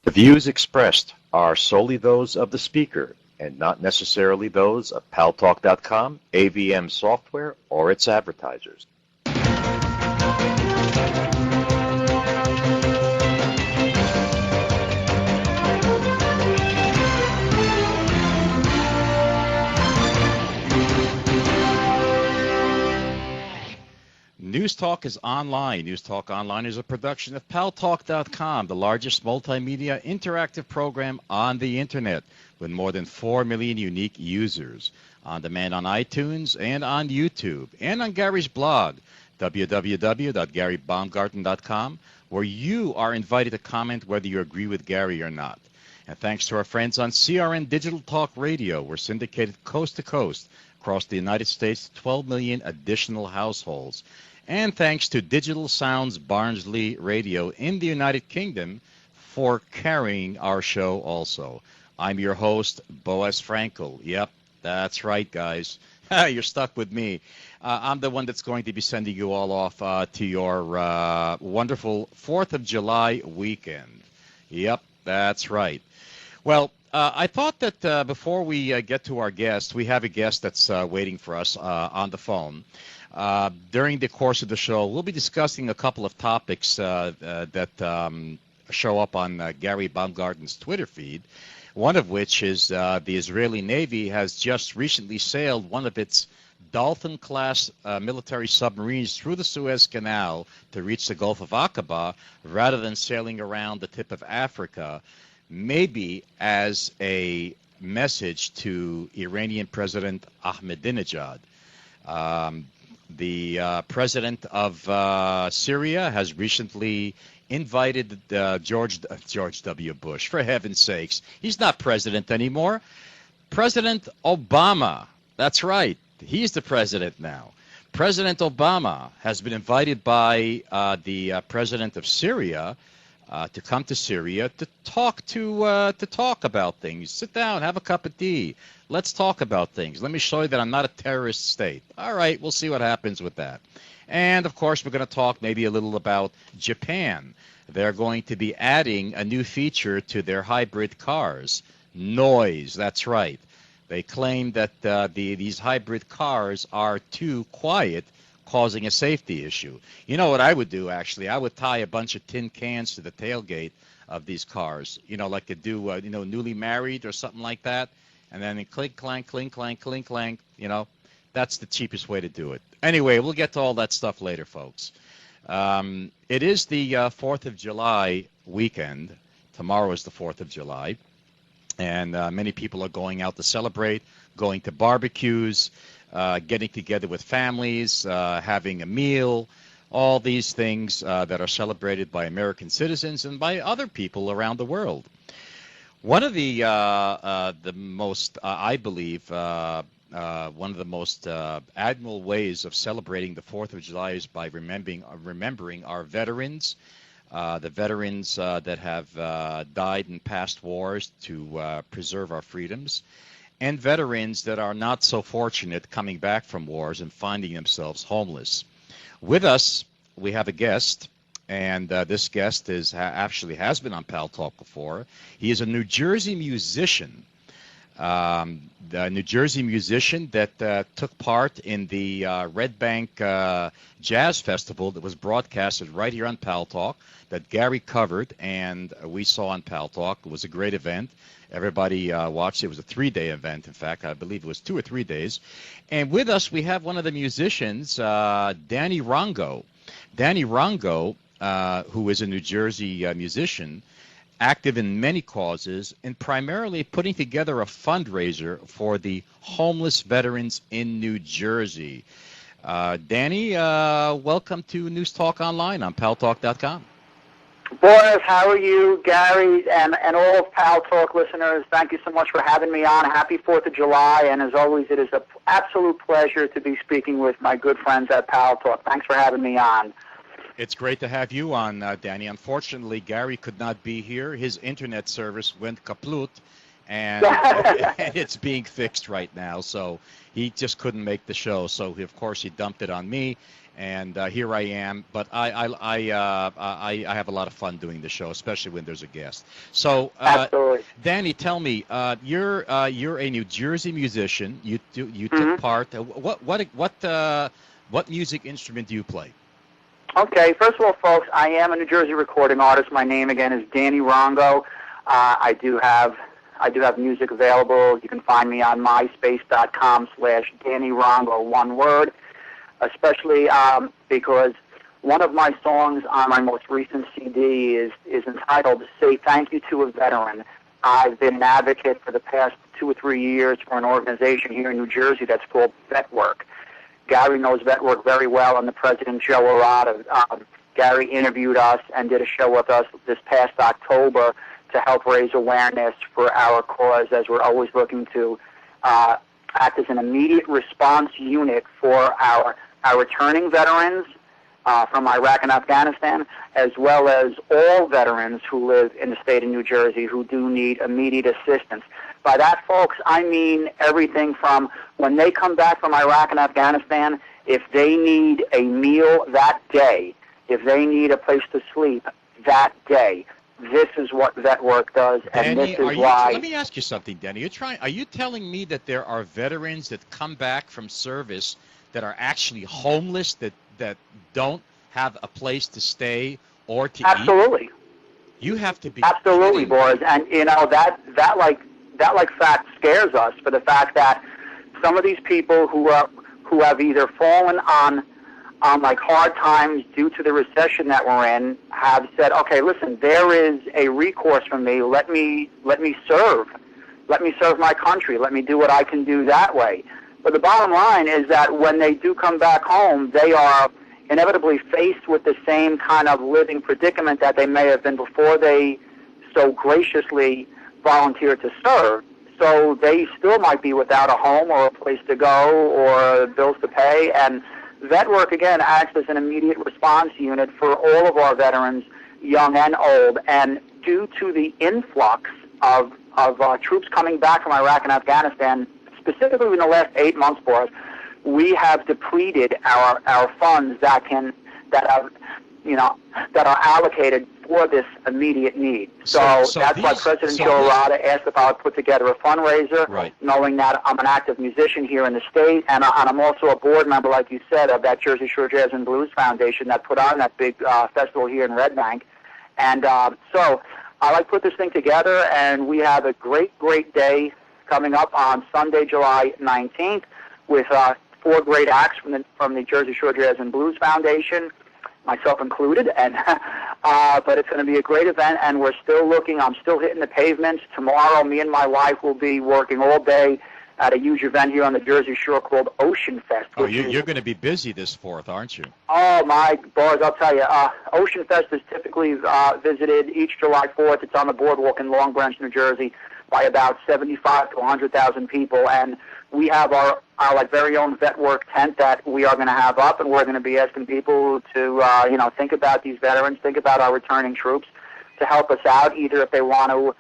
The views expressed are solely those of the speaker and not necessarily those of Paltalk.com, AVM Software, or its advertisers. News Talk is online. News Talk Online is a production of Paltalk.com, the largest multimedia interactive program on the internet with more than 4 million unique users. On demand on iTunes and on YouTube and on Gary's blog, www.garybaumgarten.com, where you are invited to comment whether you agree with Gary or not. And thanks to our friends on CRN Digital Talk Radio, we're syndicated coast to coast across the United States to 12 million additional households. And thanks to Digital Sounds Barnsley Radio in the United Kingdom for carrying our show also. I'm your host, Boaz Frankel. Yep, that's right, guys. You're stuck with me. I'm the one that's going to be sending you all off to your wonderful 4th of July weekend. Yep, that's right. Well, I thought that before we get to our guest, we have a guest that's waiting for us on the phone. During the course of the show, we'll be discussing a couple of topics that show up on Gary Baumgarten's Twitter feed, one of which is the Israeli Navy has just recently sailed one of its Dolphin-class military submarines through the Suez Canal to reach the Gulf of Aqaba rather than sailing around the tip of Africa, maybe as a message to Iranian President Ahmadinejad. The president of Syria has recently invited George W. Bush, for heaven's sakes. He's not president anymore. President Obama, that's right. He's the president now. President Obama has been invited by the president of Syria to come to Syria to talk about things. Sit down, have a cup of tea. Let's talk about things. Let me show you that I'm not a terrorist state. All right, we'll see what happens with that. And, of course, we're going to talk maybe a little about Japan. They're going to be adding a new feature to their hybrid cars. Noise, that's right. They claim that these hybrid cars are too quiet, causing a safety issue. You know what I would do, actually? I would tie a bunch of tin cans to the tailgate of these cars, like you do, newly married or something like that. And then clink, clank, clink, clank, clink, clank, that's the cheapest way to do it. Anyway, we'll get to all that stuff later, folks. It is the 4th of July weekend. Tomorrow is the 4th of July. And many people are going out to celebrate, going to barbecues, getting together with families, having a meal, all these things that are celebrated by American citizens and by other people around the world. One of the most, I believe, one of the most admirable ways of celebrating the 4th of July is by remembering our veterans, the veterans that have died in past wars to preserve our freedoms, and veterans that are not so fortunate coming back from wars and finding themselves homeless. With us, we have a guest. And this guest actually has been on Paltalk before. He is a New Jersey musician, the New Jersey musician that took part in the Red Bank Jazz Festival that was broadcasted right here on Paltalk, that Gary covered and we saw on Paltalk. It was a great event. Everybody watched it. It was a 3-day event. In fact, I believe it was 2 or 3 days. And with us, we have one of the musicians, Danny Rongo. Danny Rongo, who is a New Jersey musician, active in many causes, and primarily putting together a fundraiser for the homeless veterans in New Jersey. Danny, welcome to News Talk Online on Paltalk.com. Boaz, how are you? Gary and all of Paltalk listeners, thank you so much for having me on. Happy 4th of July, and as always, it is an absolute pleasure to be speaking with my good friends at Paltalk. Thanks for having me on. It's great to have you on, Danny. Unfortunately, Gary could not be here. His internet service went kaput, and and it's being fixed right now. So he just couldn't make the show. So of course he dumped it on me, and here I am. But I have a lot of fun doing the show, especially when there's a guest. So Absolutely. Danny, tell me, you're a New Jersey musician. You took part. What music instrument do you play? Okay, first of all, folks, I am a New Jersey recording artist. My name again is Danny Rongo. I do have music available. You can find me on myspace.com/Danny Rongo, one word. Especially because one of my songs on my most recent CD is entitled "Say Thank You to a Veteran." I've been an advocate for the past 2 or 3 years for an organization here in New Jersey that's called VetWork. Gary knows VetWork very well, and the president, Joe Arata. Gary interviewed us and did a show with us this past October to help raise awareness for our cause, as we're always looking to act as an immediate response unit for our returning veterans from Iraq and Afghanistan, as well as all veterans who live in the state of New Jersey who do need immediate assistance. By that, folks, I mean everything from when they come back from Iraq and Afghanistan, if they need a meal that day, if they need a place to sleep that day, this is what VetWork does, and Danny, this is why. Let me ask you something, Danny. Are you telling me that there are veterans that come back from service that are actually homeless, that don't have a place to stay or to Absolutely. eat? You have to be Absolutely, Boaz, and you know that fact scares us, for the fact that some of these people who have either fallen on like hard times due to the recession that we're in have said, okay, listen, there is a recourse for me. Let me serve my country. Let me do what I can do that way. But the bottom line is that when they do come back home, they are inevitably faced with the same kind of living predicament that they may have been before they so graciously volunteered to serve. So they still might be without a home or a place to go or bills to pay. And VetWork, again, acts as an immediate response unit for all of our veterans, young and old. And due to the influx of troops coming back from Iraq and Afghanistan, specifically in the last 8 months, Boris, we have depleted our funds that are allocated for this immediate need. So that's why President Joe Arata asked if I would put together a fundraiser, right, knowing that I'm an active musician here in the state, and I'm also a board member, like you said, of that Jersey Shore Jazz and Blues Foundation that put on that big festival here in Red Bank. And so I like to put this thing together, and we have a great, great day coming up on Sunday, July 19th, with 4 great acts from the Jersey Shore Jazz and Blues Foundation, myself included, and but it's going to be a great event, and we're still looking. I'm still hitting the pavements. Tomorrow, me and my wife will be working all day at a huge event here on the Jersey Shore called Ocean Fest. Oh, you're going to be busy this 4th, aren't you? Oh, my, Boaz, I'll tell you. Ocean Fest is typically visited each July 4th. It's on the boardwalk in Long Branch, New Jersey, by about 75 to 100,000 people, and we have our like very own VetWork tent that we are going to have up, and we're going to be asking people to think about these veterans, think about our returning troops, to help us out, either if they want to